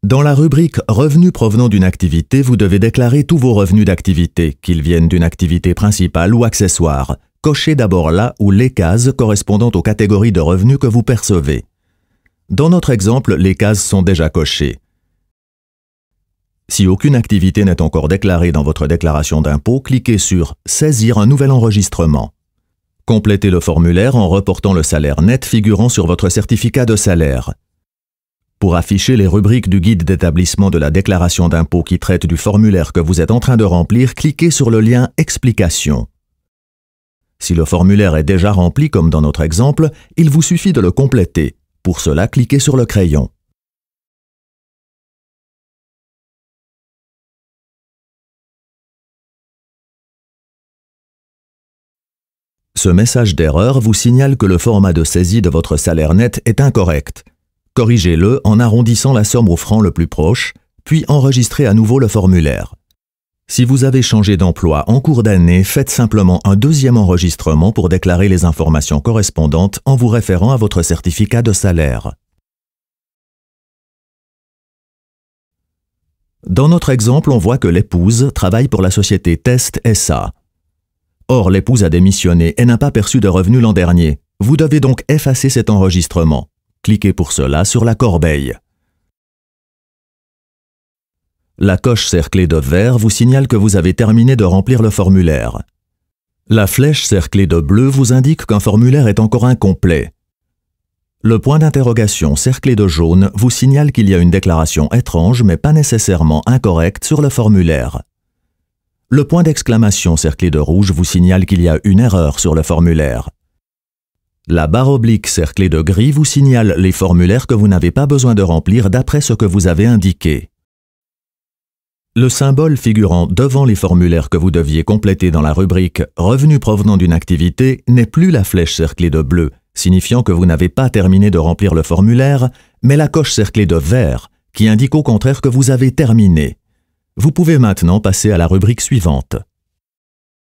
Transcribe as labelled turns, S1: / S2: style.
S1: Dans la rubrique « Revenus provenant d'une activité », vous devez déclarer tous vos revenus d'activité, qu'ils viennent d'une activité principale ou accessoire. Cochez d'abord la ou les cases correspondant aux catégories de revenus que vous percevez. Dans notre exemple, les cases sont déjà cochées. Si aucune activité n'est encore déclarée dans votre déclaration d'impôt, cliquez sur « Saisir un nouvel enregistrement ». Complétez le formulaire en reportant le salaire net figurant sur votre certificat de salaire. Pour afficher les rubriques du guide d'établissement de la déclaration d'impôt qui traite du formulaire que vous êtes en train de remplir, cliquez sur le lien « Explications ». Si le formulaire est déjà rempli comme dans notre exemple, il vous suffit de le compléter. Pour cela, cliquez sur le crayon. Ce message d'erreur vous signale que le format de saisie de votre salaire net est incorrect. Corrigez-le en arrondissant la somme au franc le plus proche, puis enregistrez à nouveau le formulaire. Si vous avez changé d'emploi en cours d'année, faites simplement un deuxième enregistrement pour déclarer les informations correspondantes en vous référant à votre certificat de salaire. Dans notre exemple, on voit que l'épouse travaille pour la société Test SA. Or, l'épouse a démissionné et n'a pas perçu de revenus l'an dernier. Vous devez donc effacer cet enregistrement. Cliquez pour cela sur la corbeille. La coche cerclée de vert vous signale que vous avez terminé de remplir le formulaire. La flèche cerclée de bleu vous indique qu'un formulaire est encore incomplet. Le point d'interrogation cerclé de jaune vous signale qu'il y a une déclaration étrange mais pas nécessairement incorrecte sur le formulaire. Le point d'exclamation cerclé de rouge vous signale qu'il y a une erreur sur le formulaire. La barre oblique cerclée de gris vous signale les formulaires que vous n'avez pas besoin de remplir d'après ce que vous avez indiqué. Le symbole figurant devant les formulaires que vous deviez compléter dans la rubrique « Revenus provenant d'une activité » n'est plus la flèche cerclée de bleu, signifiant que vous n'avez pas terminé de remplir le formulaire, mais la coche cerclée de vert, qui indique au contraire que vous avez terminé. Vous pouvez maintenant passer à la rubrique suivante.